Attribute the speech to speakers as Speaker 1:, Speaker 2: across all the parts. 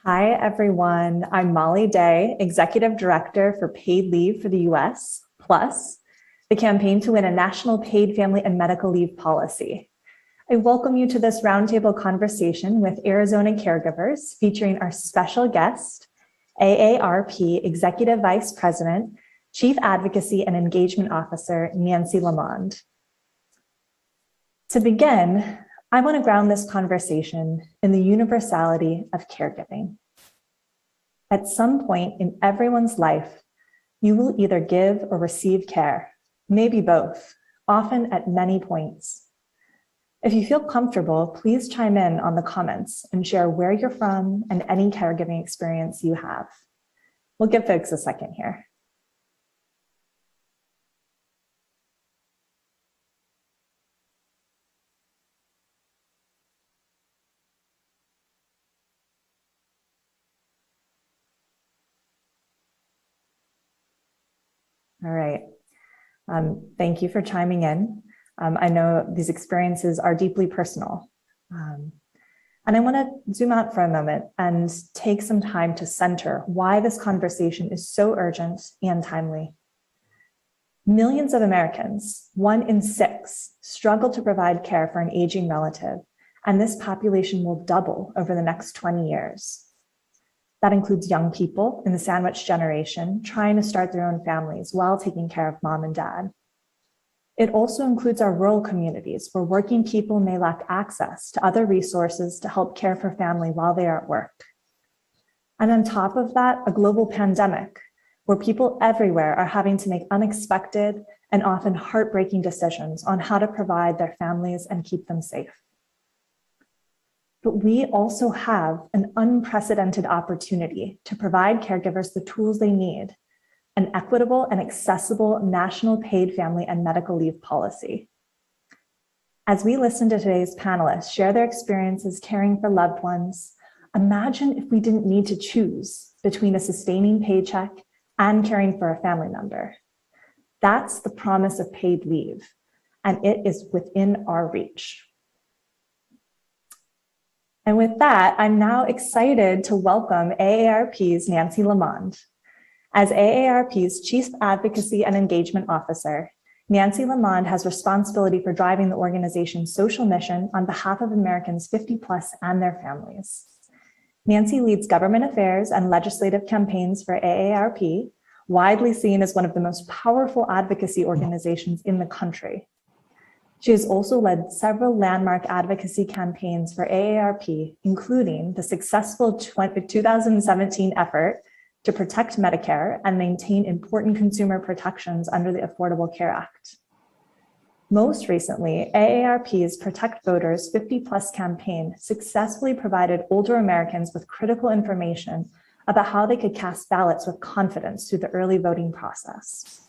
Speaker 1: Hi, everyone. I'm Molly Day, Executive Director for Paid Leave for the US, plus the campaign to win a national paid family and medical leave policy. I welcome you to this roundtable conversation with Arizona Caregivers, featuring our special guest, AARP Executive Vice President, Chief Advocacy and Engagement Officer, Nancy LeaMond. To begin, I want to ground this conversation in the universality of caregiving. At some point in everyone's life, you will either give or receive care, maybe both, often at many points. If you feel comfortable, please chime in on the comments and share where you're from and any caregiving experience you have. We'll give folks a second here. All right. Thank you for chiming in. I know these experiences are deeply personal. And I want to zoom out for a moment and take some time to center why this conversation is so urgent and timely. Millions of Americans, 1 in 6, struggle to provide care for an aging relative, and this population will double over the next 20 years. That includes young people in the sandwich generation trying to start their own families while taking care of mom and dad. It also includes our rural communities where working people may lack access to other resources to help care for family while they are at work. And on top of that, a global pandemic where people everywhere are having to make unexpected and often heartbreaking decisions on how to provide their families and keep them safe. But we also have an unprecedented opportunity to provide caregivers the tools they need, an equitable and accessible national paid family and medical leave policy. As we listen to today's panelists share their experiences caring for loved ones, imagine if we didn't need to choose between a sustaining paycheck and caring for a family member. That's the promise of paid leave, and it is within our reach. And with that, I'm now excited to welcome AARP's Nancy LeaMond. As AARP's Chief Advocacy and Engagement Officer, Nancy LeaMond has responsibility for driving the organization's social mission on behalf of Americans 50 plus and their families. Nancy leads government affairs and legislative campaigns for AARP, widely seen as one of the most powerful advocacy organizations in the country. She has also led several landmark advocacy campaigns for AARP, including the successful 2017 effort to protect Medicare and maintain important consumer protections under the Affordable Care Act. Most recently, AARP's Protect Voters 50 Plus campaign successfully provided older Americans with critical information about how they could cast ballots with confidence through the early voting process.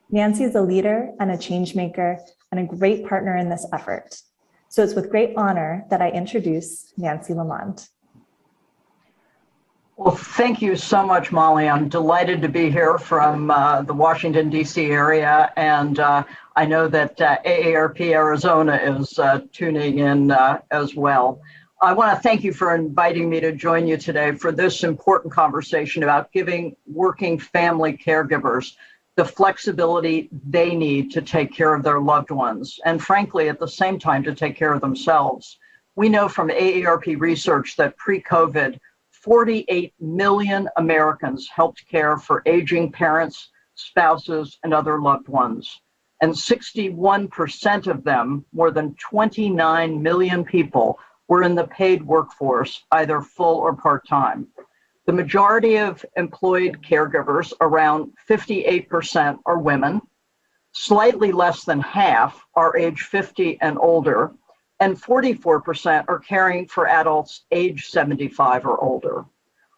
Speaker 1: Nancy is a leader and a change maker and a great partner in this effort. So it's with great honor that I introduce Nancy LeaMond.
Speaker 2: Well, thank you so much, Molly. I'm delighted to be here from the Washington, D.C. area, and I know that AARP Arizona is tuning in as well. I want to thank you for inviting me to join you today for this important conversation about giving working family caregivers the flexibility they need to take care of their loved ones, and frankly, at the same time, to take care of themselves. We know from AARP research that pre-COVID, 48 million Americans helped care for aging parents, spouses, and other loved ones. And 61% of them, more than 29 million people, were in the paid workforce, either full or part-time. The majority of employed caregivers, around 58%, are women. Slightly less than half are age 50 and older, and 44% are caring for adults age 75 or older.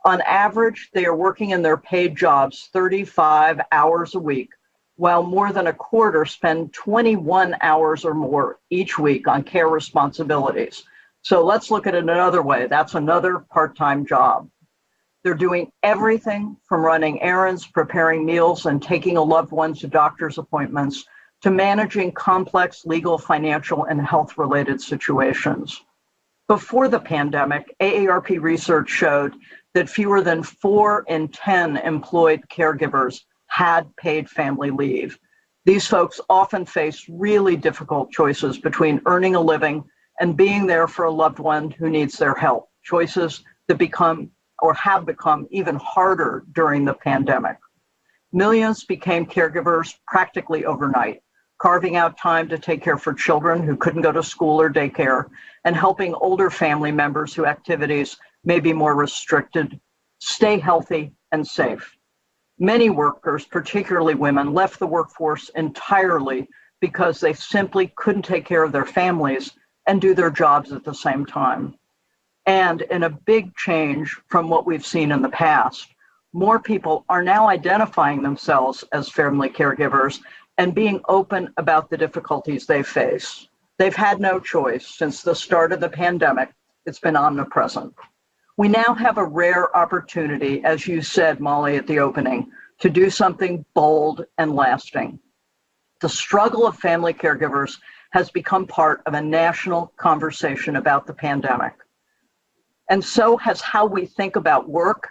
Speaker 2: On average, they are working in their paid jobs 35 hours a week, while more than a quarter spend 21 hours or more each week on care responsibilities. So let's look at it another way. That's another part-time job. They're doing everything from running errands, preparing meals, and taking a loved one to doctor's appointments, to managing complex legal, financial, and health-related situations. Before the pandemic, AARP research showed that fewer than 4 in 10 employed caregivers had paid family leave. These folks often face really difficult choices between earning a living and being there for a loved one who needs their help, choices that become or have become even harder during the pandemic. Millions became caregivers practically overnight, carving out time to take care for children who couldn't go to school or daycare, and helping older family members whose activities may be more restricted stay healthy and safe. Many workers, particularly women, left the workforce entirely because they simply couldn't take care of their families and do their jobs at the same time. And in a big change from what we've seen in the past, more people are now identifying themselves as family caregivers and being open about the difficulties they face. They've had no choice since the start of the pandemic. It's been omnipresent. We now have a rare opportunity, as you said, Molly, at the opening, to do something bold and lasting. The struggle of family caregivers has become part of a national conversation about the pandemic. And so has how we think about work,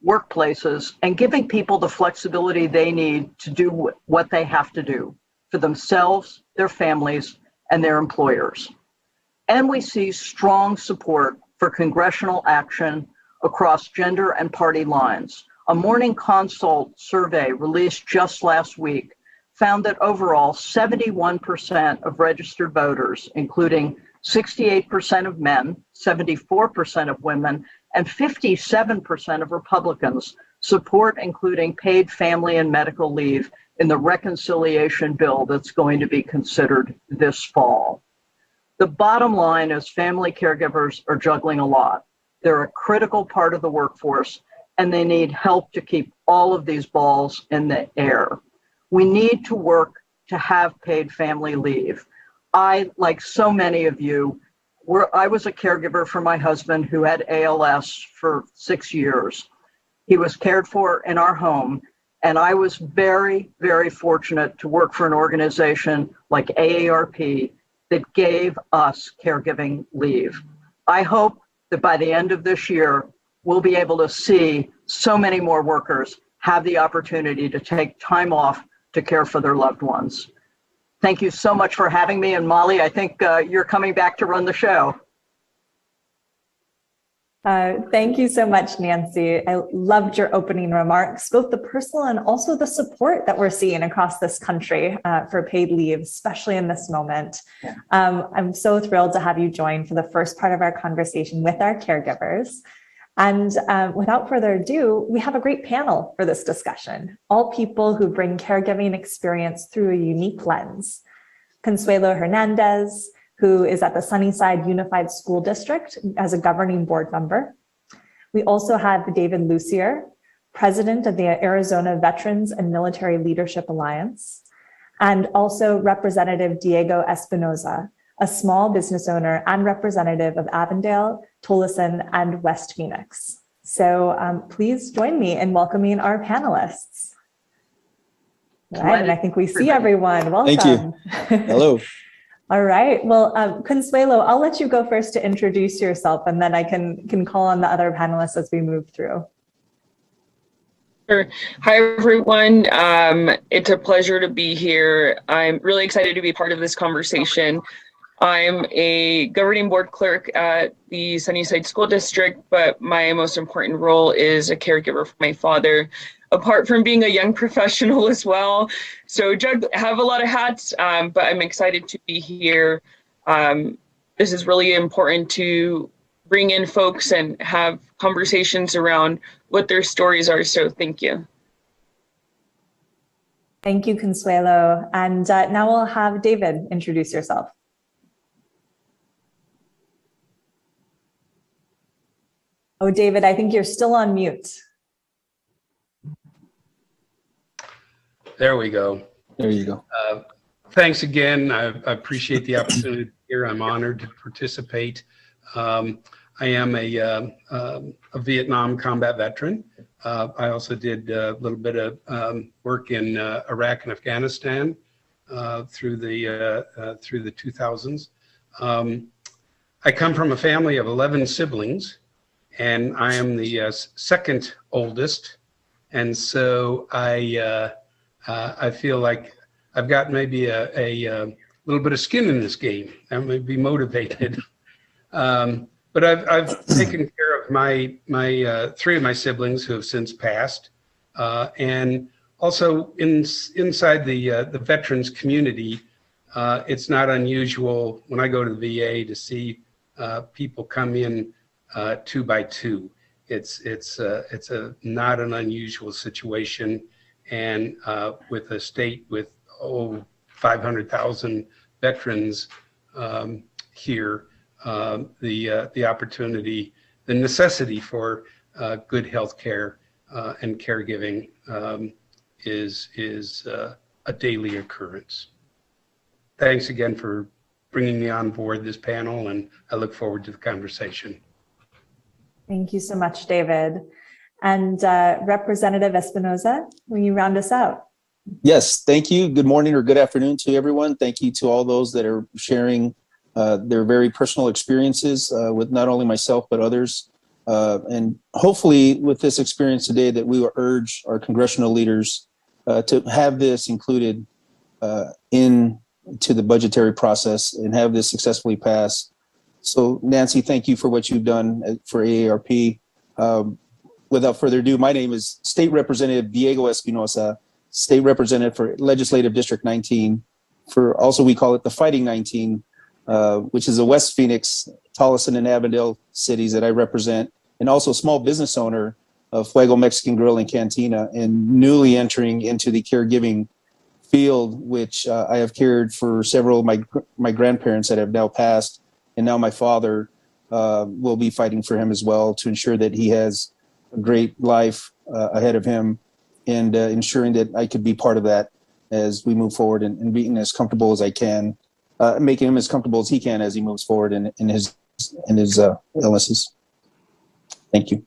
Speaker 2: workplaces, and giving people the flexibility they need to do what they have to do for themselves, their families, and their employers. And we see strong support for congressional action across gender and party lines. A Morning Consult survey released just last week found that overall 71% of registered voters, including 68% of men, 74% of women, and 57% of Republicans, support including paid family and medical leave in the reconciliation bill that's going to be considered this fall. The bottom line is family caregivers are juggling a lot. They're a critical part of the workforce, and they need help to keep all of these balls in the air. We need to work to have paid family leave. I, like so many of you, I was a caregiver for my husband who had ALS for 6 years. He was cared for in our home, and I was very, very fortunate to work for an organization like AARP that gave us caregiving leave. I hope that by the end of this year, we'll be able to see so many more workers have the opportunity to take time off to care for their loved ones. Thank you so much for having me. And Molly, I think you're coming back to run the show.
Speaker 1: Thank you so much, Nancy. I loved your opening remarks, both the personal and also the support that we're seeing across this country for paid leave, especially in this moment. Yeah. I'm so thrilled to have you join for the first part of our conversation with our caregivers. And without further ado, we have a great panel for this discussion, all people who bring caregiving experience through a unique lens. Consuelo Hernandez, who is at the Sunnyside Unified School District as a governing board member. We also have David Lucier, president of the Arizona Veterans and Military Leadership Alliance, and also Representative Diego Espinoza, a small business owner and representative of Avondale, Tolleson, and West Phoenix. So please join me in welcoming our panelists. All right, and I think we see everyone. Welcome.
Speaker 3: Thank you. Hello.
Speaker 1: All right. Well, Consuelo, I'll let you go first to introduce yourself, and then I can call on the other panelists as we move through.
Speaker 4: Sure. Hi, everyone. It's a pleasure to be here. I'm really excited to be part of this conversation. I'm a governing board clerk at the Sunnyside School District, but my most important role is a caregiver for my father, apart from being a young professional as well. So have a lot of hats, but I'm excited to be here. This is really important to bring in folks and have conversations around what their stories are. So thank you.
Speaker 1: Thank you, Consuelo. And now we'll have David introduce yourself. Oh, David, I think you're still on mute.
Speaker 5: There we go.
Speaker 3: There you go.
Speaker 5: Thanks again. I appreciate the opportunity here. I'm honored to participate. I am a Vietnam combat veteran. I also did a little bit of work in Iraq and Afghanistan through the 2000s. I come from a family of 11 siblings, and I am the second oldest. And so I feel like I've got maybe a little bit of skin in this game. I may be motivated. But I've taken care of my three of my siblings who have since passed, and also inside the veterans community, it's not unusual when I go to the VA to see people come in 2 by 2. It's a not an unusual situation, and with a state with 500,000 veterans here. The opportunity, the necessity for good health care and caregiving is a daily occurrence. Thanks again for bringing me on board this panel, and I look forward to the conversation.
Speaker 1: Thank you so much, David. And Representative Espinoza, will you round us out?
Speaker 3: Yes, thank you. Good morning or good afternoon to everyone. Thank you to all those that are sharing their very personal experiences with not only myself, but others. And hopefully with this experience today that we will urge our congressional leaders to have this included into the budgetary process and have this successfully pass. So Nancy, thank you for what you've done for AARP. Without further ado, my name is State Representative Diego Espinoza, State Representative for Legislative District 19, for also we call it the Fighting 19, which is the West Phoenix, Tolleson, and Avondale cities that I represent, and also small business owner of Fuego Mexican Grill and Cantina, and newly entering into the caregiving field, which I have cared for several of my grandparents that have now passed, and now my father will be fighting for him as well to ensure that he has a great life ahead of him, and ensuring that I could be part of that as we move forward and being as comfortable as I can. Making him as comfortable as he can as he moves forward in his illnesses. Thank you.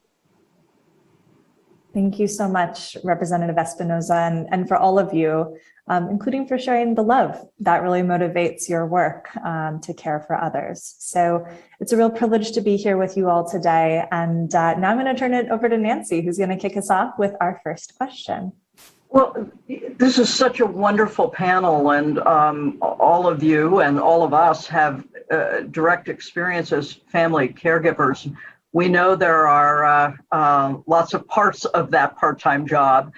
Speaker 1: Thank you so much, Representative Espinoza, and for all of you, including for sharing the love that really motivates your work to care for others. So it's a real privilege to be here with you all today. And now I'm going to turn it over to Nancy, who's going to kick us off with our first question.
Speaker 2: Well, this is such a wonderful panel, and all of you and all of us have direct experience as family caregivers. We know there are lots of parts of that part-time job.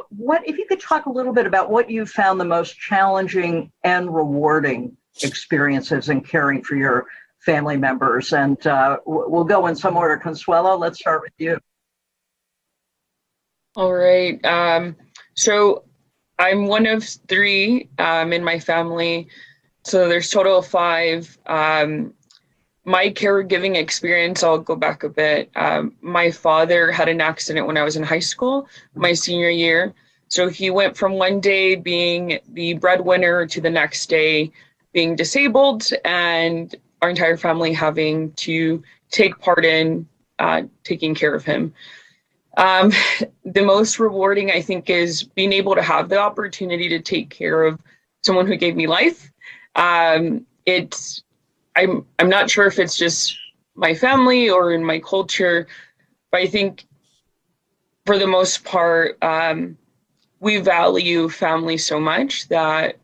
Speaker 2: What if you could talk a little bit about what you found the most challenging and rewarding experiences in caring for your family members? And we'll go in some order. Consuelo, let's start with you.
Speaker 4: All right. So I'm one of 3 in my family. So there's total of 5. My caregiving experience, I'll go back a bit. My father had an accident when I was in high school, my senior year. So he went from one day being the breadwinner to the next day being disabled, and our entire family having to take part in taking care of him. The most rewarding, I think, is being able to have the opportunity to take care of someone who gave me life. I'm not sure if it's just my family or in my culture, but I think for the most part, we value family so much that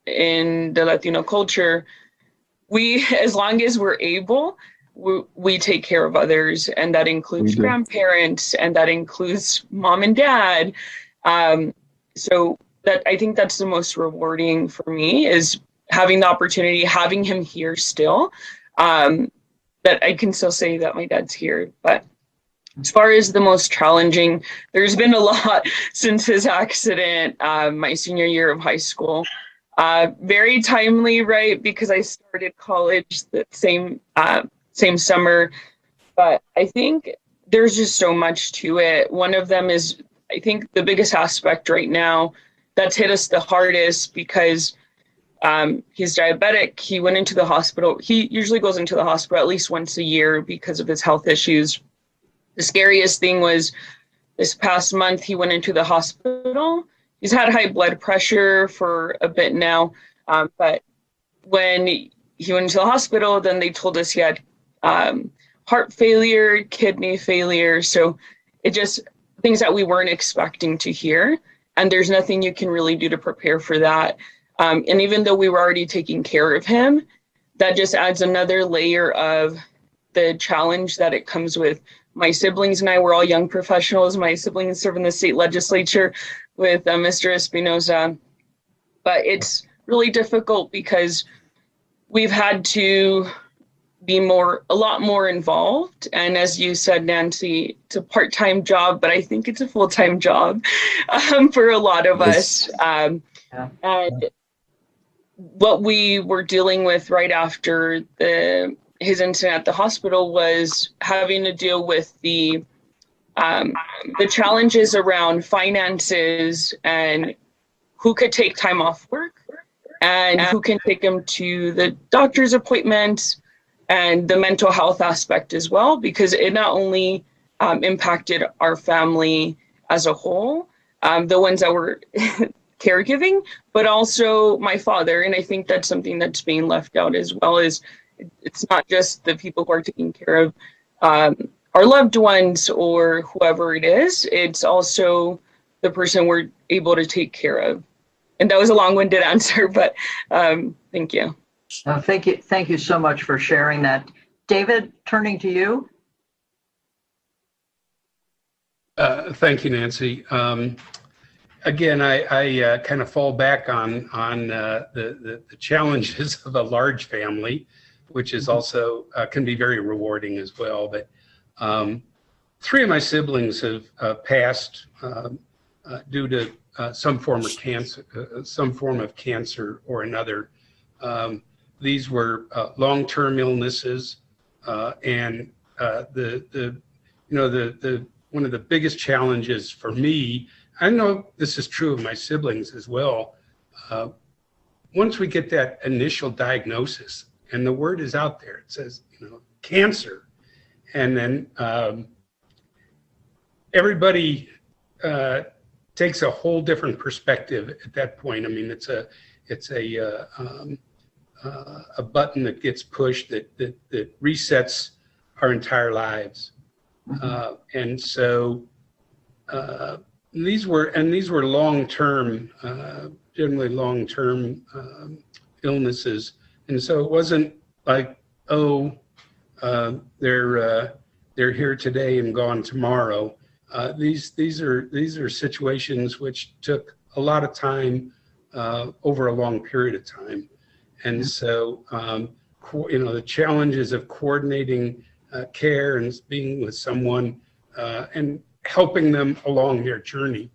Speaker 4: in the Latino culture, as long as we're able, we take care of others, and that includes grandparents, and that includes mom and dad. So that I think that's the most rewarding for me, is having the opportunity, having him here still, that I can still say that my dad's here. But as far as the most challenging, there's been a lot since his accident, my senior year of high school. Very timely, right? Because I started college the same summer, but I think there's just so much to it. One of them is, I think, the biggest aspect right now that's hit us the hardest, because he's diabetic. He went into the hospital. He usually goes into the hospital at least once a year because of his health issues. The scariest thing was this past month, he went into the hospital. He's had high blood pressure for a bit now, but when he went to the hospital. Then they told us he had heart failure, kidney failure. So it just things that we weren't expecting to hear. And there's nothing you can really do to prepare for that. And even though we were already taking care of him, that just adds another layer of the challenge that it comes with. My siblings and I were all young professionals. My siblings serve in the state legislature with Mr. Espinoza. But it's really difficult because we've had to be a lot more involved. And as you said, Nancy, it's a part-time job, but I think it's a full-time job for a lot of us. And what we were dealing with right after his incident at the hospital was having to deal with the challenges around finances and who could take time off work and who can take him to the doctor's appointments, and the mental health aspect as well, because it not only impacted our family as a whole, the ones that were caregiving, but also my father. And I think that's something that's being left out as well, is it's not just the people who are taking care of our loved ones or whoever it is, it's also the person we're able to take care of. And that was a long-winded answer, but thank you.
Speaker 2: Thank you so much for sharing that. David, turning to you.
Speaker 5: Thank you, Nancy. Again, I kind of fall back on the challenges of a large family, which is also can be very rewarding as well. But 3 of my siblings have passed due to some form of cancer or another. These were long-term illnesses, and one of the biggest challenges for me, I know this is true of my siblings as well. Once we get that initial diagnosis and the word is out there, it says, cancer, and then everybody takes a whole different perspective at that point. I mean, it's a button that gets pushed that resets our entire lives. And so these were long-term, generally long-term illnesses. And so it wasn't like, they're here today and gone tomorrow. These are situations which took a lot of time over a long period of time. And so, the challenges of coordinating care and being with someone and helping them along their journey.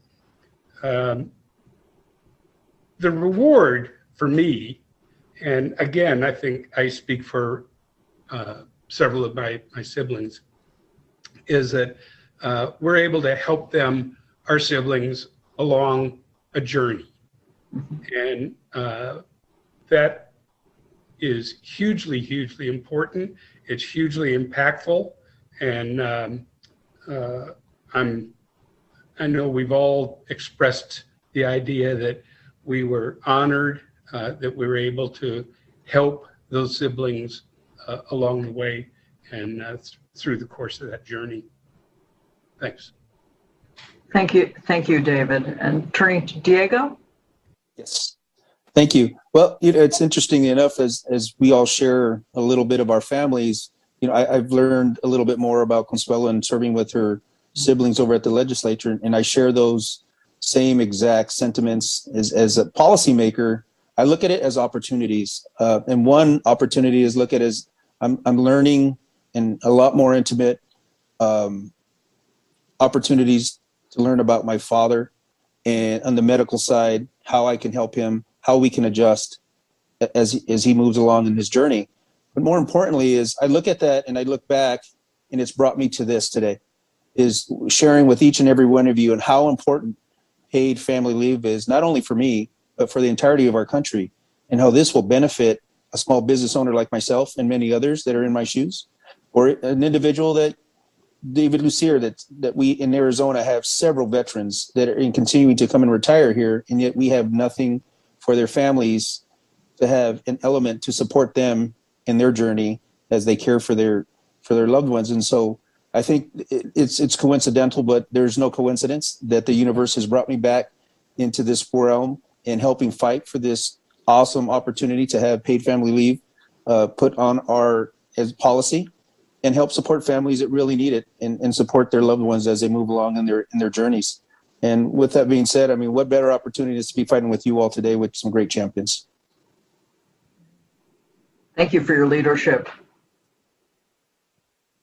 Speaker 5: The reward for me, and again, I think I speak for several of my siblings, is that we're able to help them, our siblings, along a journey. And that is hugely, hugely important. It's hugely impactful. And I know we've all expressed the idea that we were honored that we were able to help those siblings along the way and through the course of that journey. Thanks.
Speaker 2: Thank you, David. And turning to Diego.
Speaker 3: Yes. Thank you. Well, it's interesting enough as we all share a little bit of our families. I've learned a little bit more about Consuelo and serving with her siblings over at the legislature, and I share those same exact sentiments. As a policymaker, I look at it as opportunities, and one opportunity is look at as I'm learning and a lot more intimate opportunities to learn about my father, and on the medical side, how I can help him, how we can adjust as he moves along in his journey. But more importantly is I look at that and I look back, and it's brought me to this today, is sharing with each and every one of you and how important paid family leave is, not only for me, but for the entirety of our country, and how this will benefit a small business owner like myself and many others that are in my shoes, or an individual that David Lucier, that we in Arizona have several veterans that are continuing to come and retire here, and yet we have nothing for their families to have an element to support them in their journey as they care for their loved ones. And so I think it's coincidental, but there's no coincidence that the universe has brought me back into this realm and helping fight for this awesome opportunity to have paid family leave put on our as policy and help support families that really need it and support their loved ones as they move along in their journeys. And with that being said, I mean, what better opportunity is to be fighting with you all today with some great champions.
Speaker 2: Thank you for your leadership.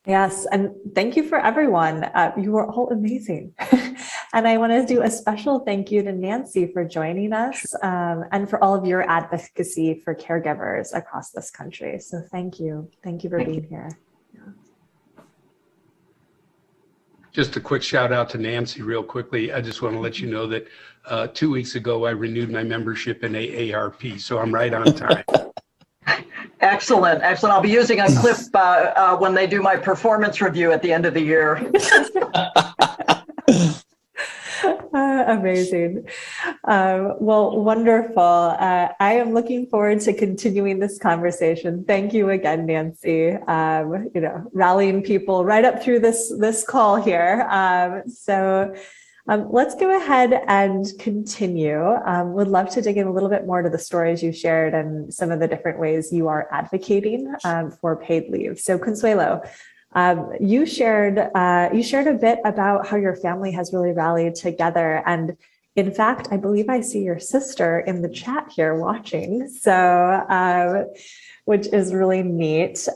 Speaker 1: Yes, and thank you for everyone. You were all amazing. And I want to do a special thank you to Nancy for joining us and for all of your advocacy for caregivers across this country. So thank you. Thank you for being here.
Speaker 5: Just a quick shout out to Nancy real quickly. I just want to let you know that 2 weeks ago, I renewed my membership in AARP, so I'm right on time.
Speaker 2: Excellent. Excellent. I'll be using a clip when they do my performance review at the end of the year.
Speaker 1: Amazing. Well, wonderful. I am looking forward to continuing this conversation. Thank you again, Nancy. Rallying people right up through this call here. Let's go ahead and continue. Would love to dig in a little bit more to the stories you shared and some of the different ways you are advocating for paid leave. So Consuelo, you shared a bit about how your family has really rallied together. And in fact, I believe I see your sister in the chat here watching, so which is really neat.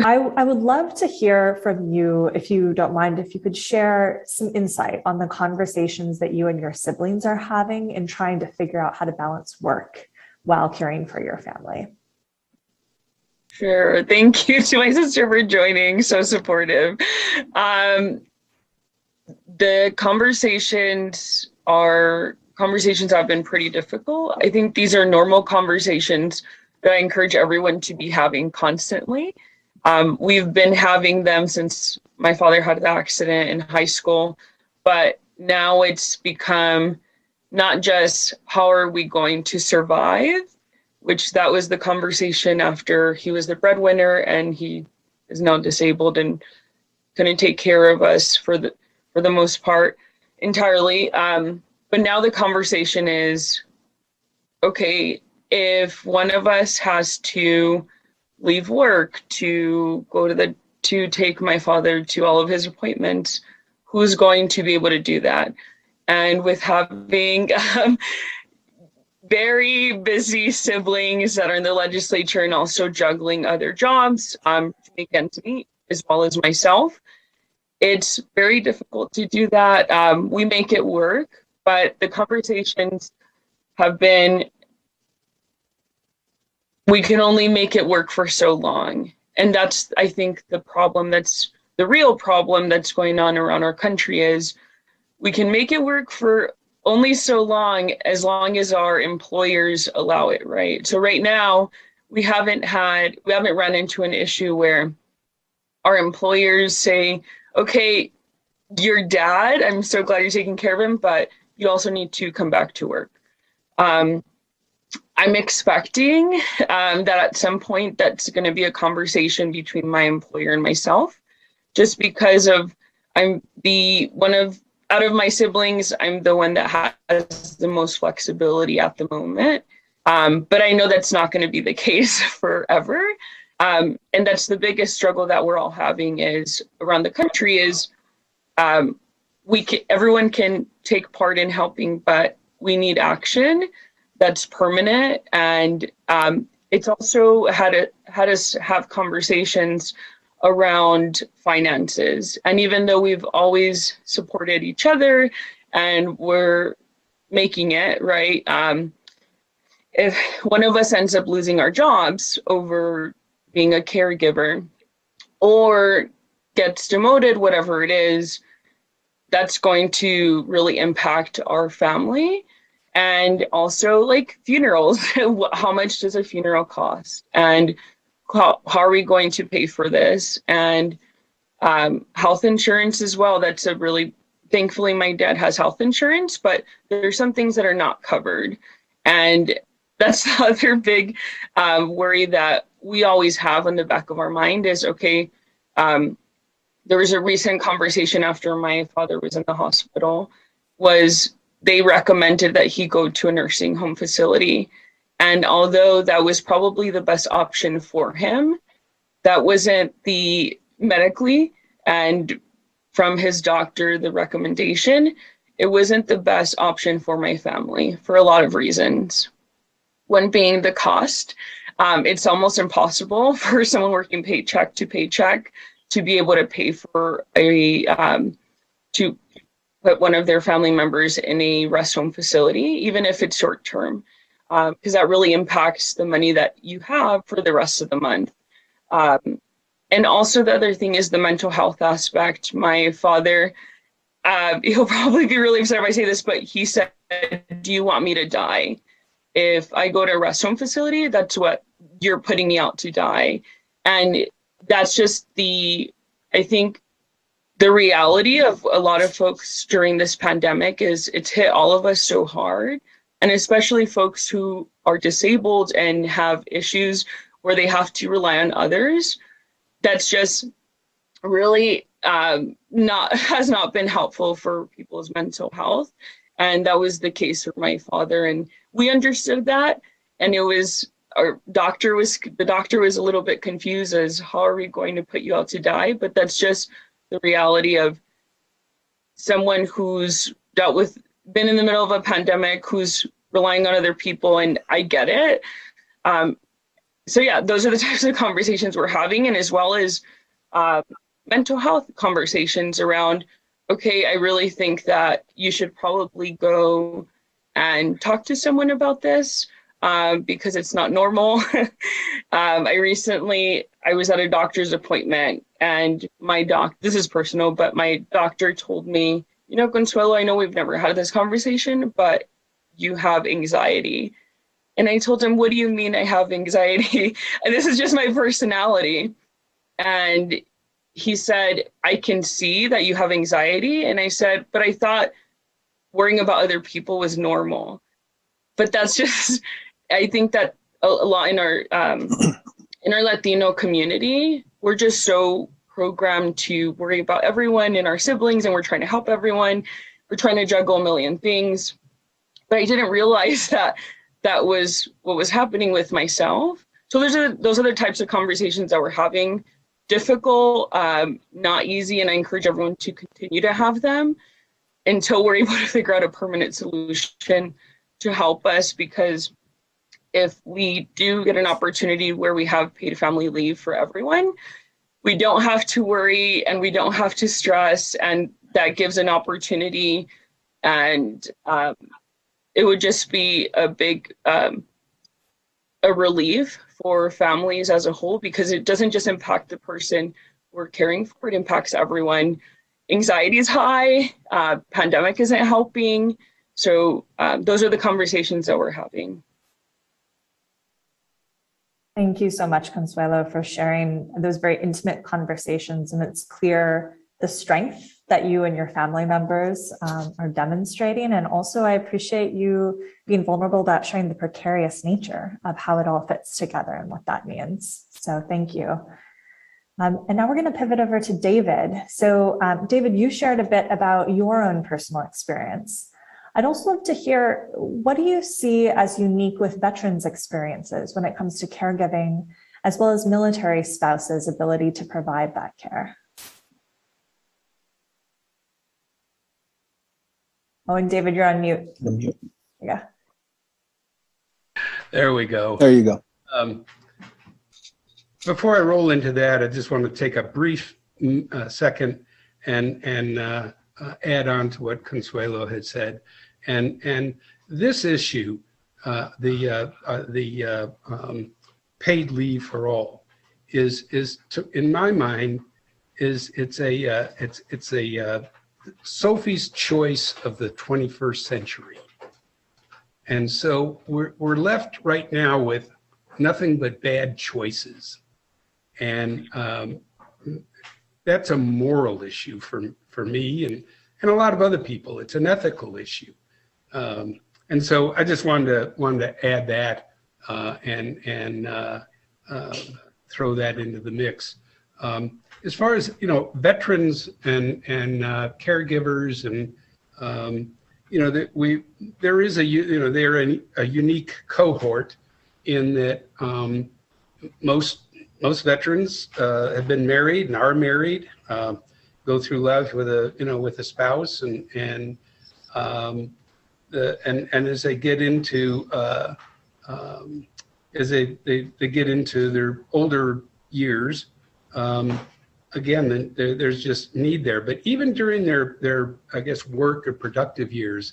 Speaker 1: I would love to hear from you, if you don't mind, if you could share some insight on the conversations that you and your siblings are having in trying to figure out how to balance work while caring for your family.
Speaker 4: Sure. Thank you to my sister for joining. So supportive. The conversations have been pretty difficult. I think these are normal conversations that I encourage everyone to be having constantly. We've been having them since my father had the accident in high school, but now it's become not just how are we going to survive, which that was the conversation after he was the breadwinner and he is now disabled and couldn't take care of us for the most part entirely. But now the conversation is, okay, if one of us has to leave work to go to take my father to all of his appointments, who's going to be able to do that? And with having very busy siblings that are in the legislature and also juggling other jobs to make ends meet, as well as myself, it's very difficult to do that. We make it work, but the conversations have been, we can only make it work for so long. And that's, I think, the real problem that's going on around our country is we can make it work for only so long as our employers allow it, right? So right now, we haven't run into an issue where our employers say, okay, your dad, I'm so glad you're taking care of him, but you also need to come back to work. I'm expecting that at some point that's going to be a conversation between my employer and myself, just because out of my siblings, I'm the one that has the most flexibility at the moment. But I know that's not going to be the case forever. And that's the biggest struggle that we're all having is around the country is everyone can take part in helping, but we need action that's permanent. And it's also had us have conversations around finances. And even though we've always supported each other and we're making it, right? If one of us ends up losing our jobs over being a caregiver or gets demoted, whatever it is, that's going to really impact our family. And also like funerals, how much does a funeral cost? And how are we going to pay for this? And health insurance as well. That's thankfully my dad has health insurance, but there's some things that are not covered. And that's the other big worry that we always have on the back of our mind is, okay, there was a recent conversation after my father was in the hospital, was they recommended that he go to a nursing home facility. And although that was probably the best option for him, that wasn't the medically and from his doctor, the recommendation, it wasn't the best option for my family for a lot of reasons. One being the cost. It's almost impossible for someone working paycheck to paycheck to be able to pay for to put one of their family members in a rest home facility, even if it's short term, because that really impacts the money that you have for the rest of the month. And also the other thing is the mental health aspect. My father, he'll probably be really upset if I say this, but he said, "Do you want me to die? If I go to a rest home facility, that's what you're putting me out to die." And that's just I think the reality of a lot of folks during this pandemic is it's hit all of us so hard, and especially folks who are disabled and have issues where they have to rely on others. That's just really has not been helpful for people's mental health. And that was the case for my father. And we understood that. And the doctor was a little bit confused as how are we going to put you out to die? But that's just the reality of someone who's been in the middle of a pandemic, who's relying on other people. And I get it. So yeah, those are the types of conversations we're having, and as well as mental health conversations around, okay, I really think that you should probably go and talk to someone about this because it's not normal. I was at a doctor's appointment, and this is personal, but my doctor told me, Consuelo, I know we've never had this conversation, but you have anxiety. And I told him, "What do you mean I have anxiety? And this is just my personality." And he said, "I can see that you have anxiety." And I said, "But I thought worrying about other people was normal." But that's just, I think that a lot in our Latino community, we're just so programmed to worry about everyone and our siblings, and we're trying to help everyone. We're trying to juggle a million things. But I didn't realize that was what was happening with myself. So those are the types of conversations that we're having. Difficult, not easy, and I encourage everyone to continue to have them until we're able to figure out a permanent solution to help us, because if we do get an opportunity where we have paid family leave for everyone, we don't have to worry and we don't have to stress, and that gives an opportunity, and it would just be a big a relief for families as a whole, because it doesn't just impact the person we're caring for, it impacts everyone. Anxiety is high, pandemic isn't helping. So those are the conversations that we're having.
Speaker 1: Thank you so much, Consuelo, for sharing those very intimate conversations. And it's clear the strength that you and your family members are demonstrating. And also, I appreciate you being vulnerable about sharing the precarious nature of how it all fits together and what that means. So thank you. And now we're going to pivot over to David. So David, you shared a bit about your own personal experience. I'd also love to hear, what do you see as unique with veterans' experiences when it comes to caregiving, as well as military spouses' ability to provide that care? Oh, and David, you're on mute. Yeah.
Speaker 5: There we go.
Speaker 3: There you go.
Speaker 5: Before I roll into that, I just want to take a brief second and add on to what Consuelo had said. And this issue, the paid leave for all, is in my mind, it's a Sophie's choice of the 21st century. And so we're left right now with nothing but bad choices. And that's a moral issue for me and a lot of other people. It's an ethical issue. And so I just wanted to add that and throw that into the mix. As far as veterans and caregivers and there is they're a unique cohort in that most veterans have been married and are married, go through life with a spouse, and as they get into they get into their older years, again, there's just need there. But even during their I guess work or productive years,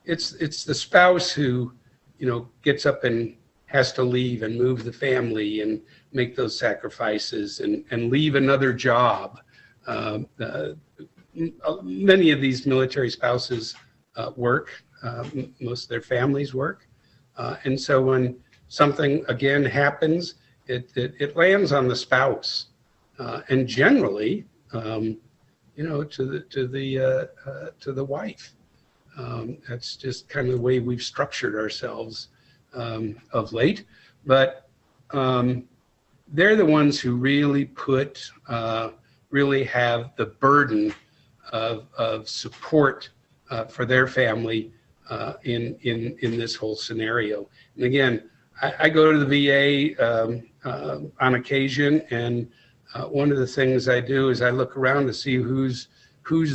Speaker 5: it's the spouse who gets up and has to leave and move the family and make those sacrifices and leave another job. Many of these military spouses work, most of their families work. And so when something again happens, it lands on the spouse, and generally, to the wife. That's just kind of the way we've structured ourselves of late. But they're the ones who really really have the burden of support for their family in this whole scenario. And again, I go to the VA on occasion, and one of the things I do is I look around to see who's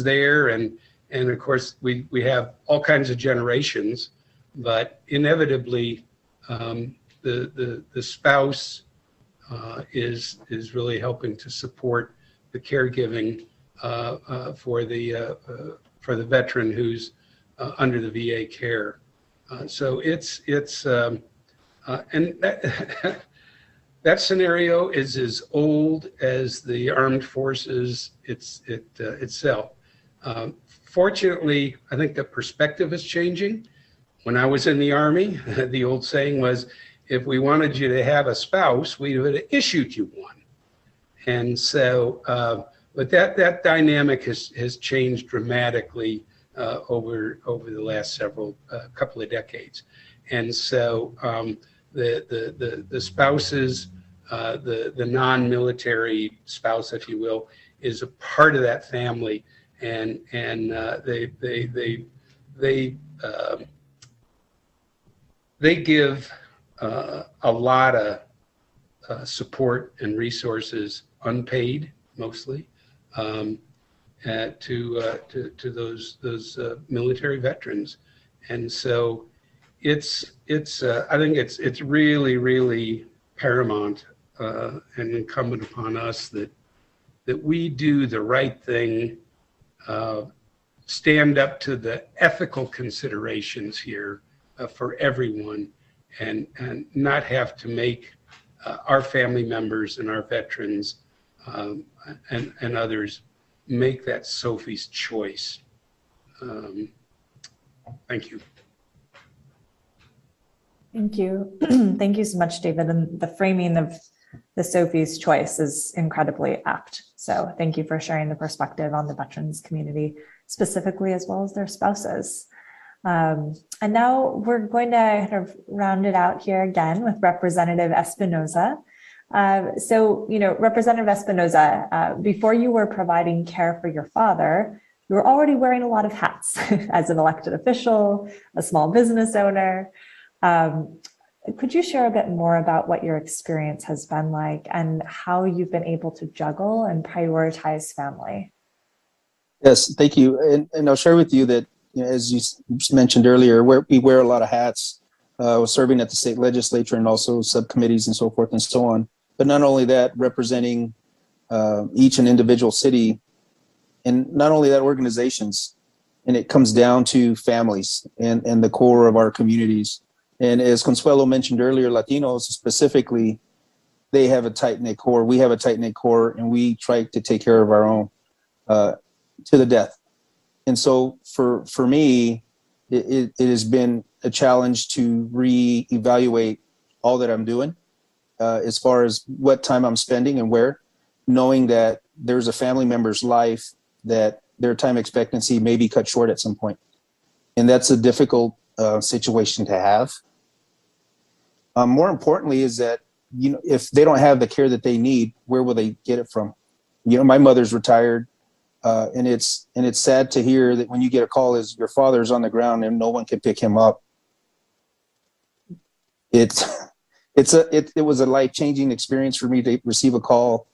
Speaker 5: there, and of course we have all kinds of generations, but inevitably the spouse is really helping to support the caregiving for the veteran who's under the VA care. So it's and that scenario is as old as the armed forces itself. Fortunately, I think the perspective is changing. When I was in the Army, the old saying was, if we wanted you to have a spouse, we would have issued you one. And so, but that dynamic has changed dramatically over the last couple of decades. And so the spouses, the non-military spouse, if you will, is a part of that family, and they give a lot of support and resources, unpaid mostly, to those military veterans. And so it's I think it's really paramount and incumbent upon us that we do the right thing, stand up to the ethical considerations here for everyone, and not have to make our family members and our veterans and others make that Sophie's choice. Thank you.
Speaker 1: Thank you. Thank you so much, David. And the framing of the Sophie's choice is incredibly apt. So thank you for sharing the perspective on the veterans community specifically, as well as their spouses. And now we're going to kind of round it out here again with Representative Espinoza. Representative Espinoza, before you were providing care for your father, you were already wearing a lot of hats as an elected official, a small business owner. Could you share a bit more about what your experience has been like and how you've been able to juggle and prioritize family?
Speaker 3: Yes, thank you. And I'll share with you that, as you mentioned earlier, we wear a lot of hats, serving at the state legislature and also subcommittees and so forth and so on. But not only that, representing each and individual city, and not only that, organizations. And it comes down to families and the core of our communities. And as Consuelo mentioned earlier, Latinos specifically, they have a tight-knit core. We have a tight-knit core, and we try to take care of our own to the death. And so for me, it has been a challenge to reevaluate all that I'm doing as far as what time I'm spending and where, knowing that there's a family member's life that their time expectancy may be cut short at some point. And that's a difficult situation to have. More importantly is that, if they don't have the care that they need, where will they get it from? My mother's retired, and it's sad to hear that when you get a call is your father's on the ground and no one can pick him up. It was a life-changing experience for me to receive a call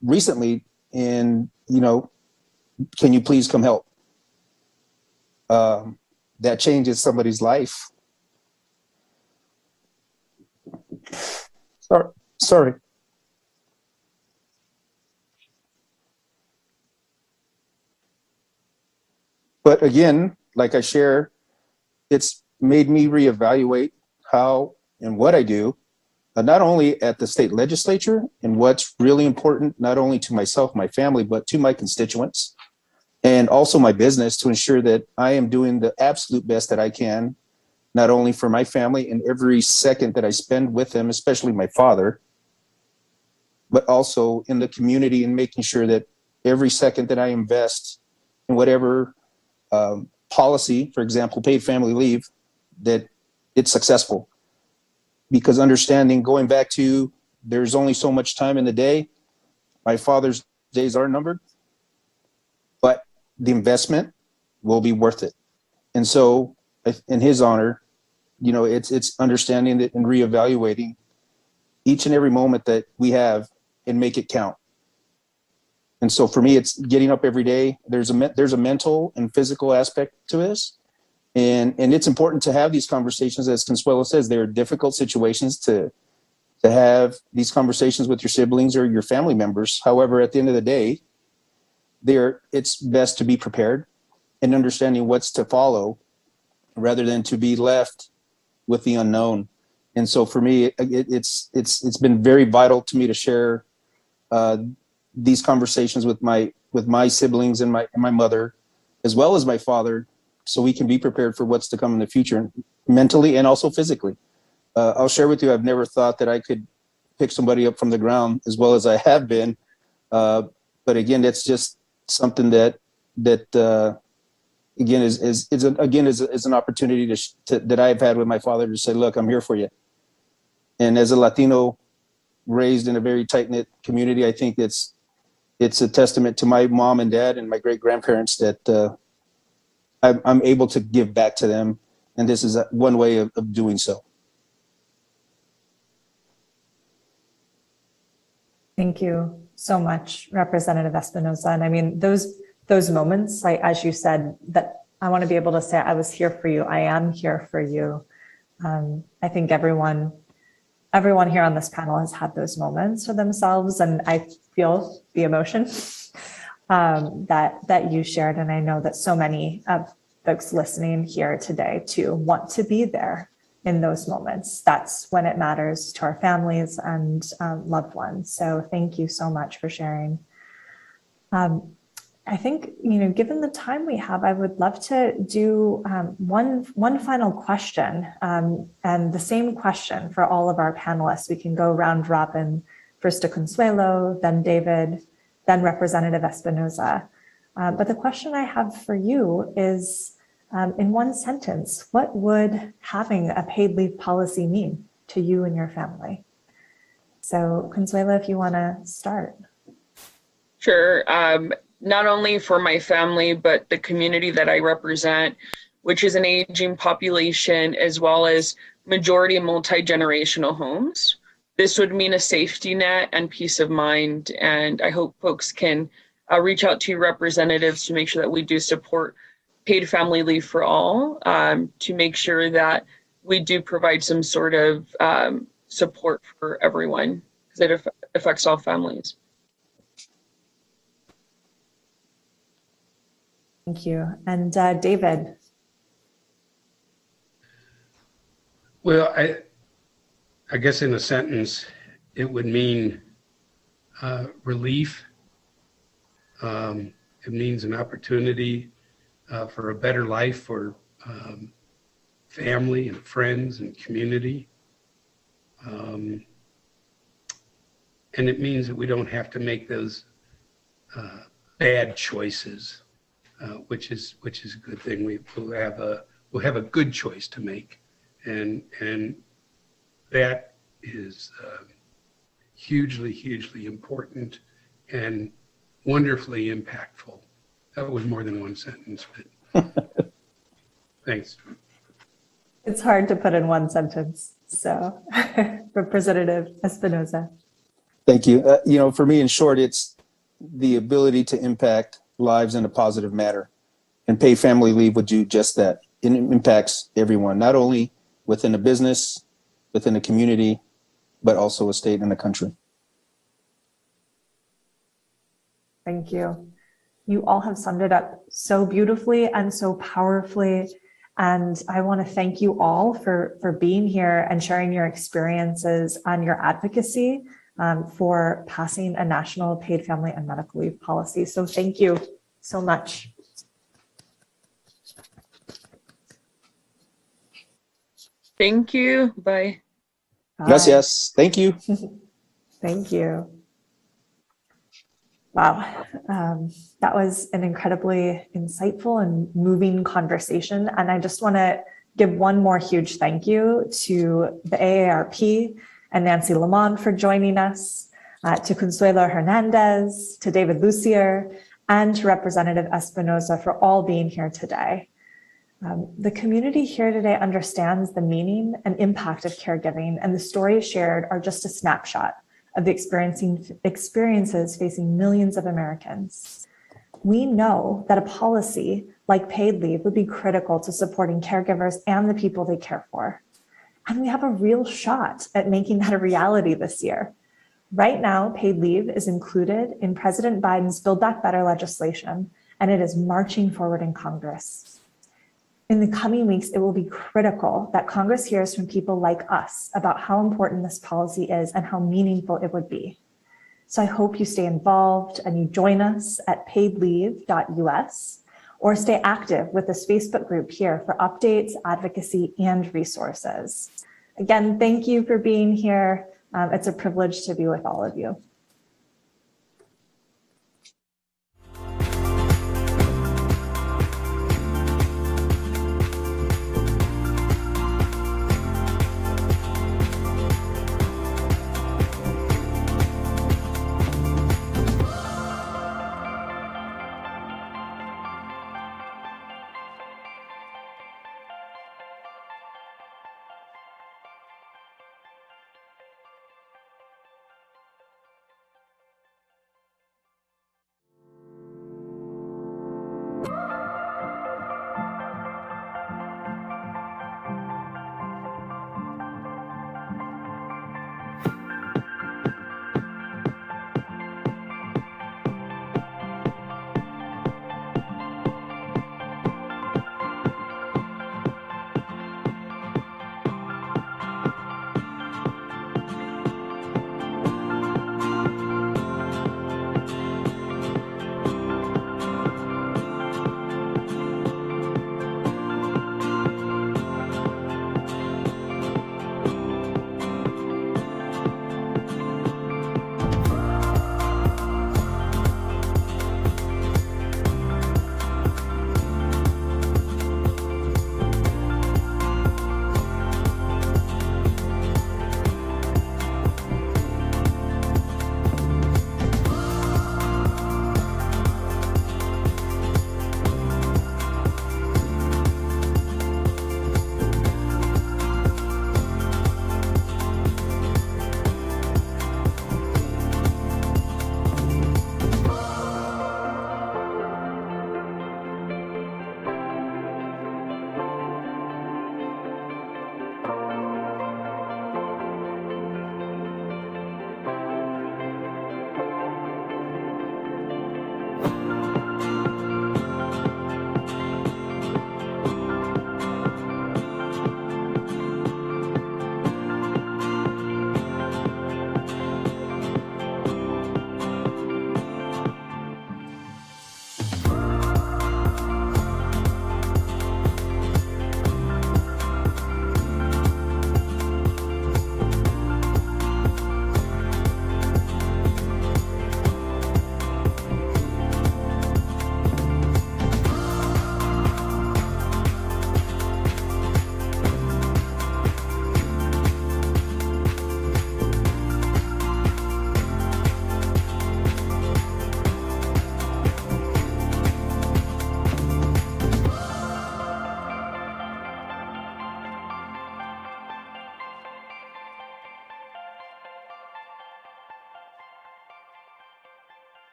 Speaker 3: recently, and can you please come help? That changes somebody's life. Sorry. But again, like I share, it's made me reevaluate how and what I do, not only at the state legislature and what's really important, not only to myself, my family, but to my constituents and also my business, to ensure that I am doing the absolute best that I can, not only for my family and every second that I spend with them, especially my father, but also in the community and making sure that every second that I invest in whatever policy, for example, paid family leave, that it's successful. Because understanding, going back to, there's only so much time in the day. My father's days are numbered, but the investment will be worth it. And so in his honor, it's understanding that and reevaluating each and every moment that we have and make it count. And so for me, it's getting up every day. There's a mental and physical aspect to this. And it's important to have these conversations. As Consuelo says, there are difficult situations to have these conversations with your siblings or your family members. However, at the end of the day, it's best to be prepared and understanding what's to follow rather than to be left with the unknown. And so for me, it's been very vital to me to share these conversations with my siblings and my mother, as well as my father, so we can be prepared for what's to come in the future, mentally and also physically. I'll share with you, I've never thought that I could pick somebody up from the ground as well as I have been. But again, that's just something that again is an opportunity that I've had with my father to say, look, I'm here for you. And as a Latino raised in a very tight-knit community, I think it's a testament to my mom and dad and my great grandparents that I'm able to give back to them. And this is one way of doing so.
Speaker 1: Thank you so much, Representative Espinoza. And I mean, those moments, like, as you said, that I want to be able to say, I was here for you. I am here for you. I think everyone here on this panel has had those moments for themselves. And I feel the emotion that you shared. And I know that so many folks listening here today too want to be there in those moments. That's when it matters to our families and loved ones. So thank you so much for sharing. I think, given the time we have, I would love to do one final question, and the same question for all of our panelists. We can go round robin, first to Consuelo, then David, then Representative Espinoza. But the question I have for you is, in one sentence, what would having a paid leave policy mean to you and your family? So Consuelo, if you want to start.
Speaker 4: Sure. Not only for my family, but the community that I represent, which is an aging population, as well as majority multi-generational homes. This would mean a safety net and peace of mind. And I hope folks can reach out to representatives to make sure that we do support paid family leave for all, to make sure that we do provide some sort of support for everyone, because it affects all families.
Speaker 1: Thank you. And David.
Speaker 5: Well, I guess in a sentence, it would mean relief. It means an opportunity for a better life for family and friends and community. And it means that we don't have to make those bad choices, which is a good thing. We'll have will have a good choice to make. And that is hugely, hugely important and wonderfully impactful. That was more than one sentence, but thanks.
Speaker 1: It's hard to put in one sentence. So, Representative Espinoza.
Speaker 3: Thank you. For me, in short, it's the ability to impact lives in a positive manner, and paid family leave would do just that. It impacts everyone, not only within a business, within a community, but also a state and a country.
Speaker 1: Thank you. You all have summed it up so beautifully and so powerfully. And I want to thank you all for being here and sharing your experiences and your advocacy for passing a national paid family and medical leave policy. So thank you so much.
Speaker 4: Thank you. Bye.
Speaker 3: Yes,
Speaker 1: Bye.
Speaker 3: yes. Thank you.
Speaker 1: Thank you. Wow. That was an incredibly insightful and moving conversation. And I just want to give one more huge thank you to the AARP and Nancy LeaMond for joining us, to Consuelo Hernandez, to David Lucier, and to Representative Espinoza for all being here today. The community here today understands the meaning and impact of caregiving, and the stories shared are just a snapshot of the experiences facing millions of Americans. We know that a policy like paid leave would be critical to supporting caregivers and the people they care for. And we have a real shot at making that a reality this year. Right now, paid leave is included in President Biden's Build Back Better legislation, and it is marching forward in Congress. In the coming weeks, it will be critical that Congress hears from people like us about how important this policy is and how meaningful it would be. So I hope you stay involved and you join us at paidleave.us or stay active with this Facebook group here for updates, advocacy, and resources. Again, thank you for being here. It's a privilege to be with all of you.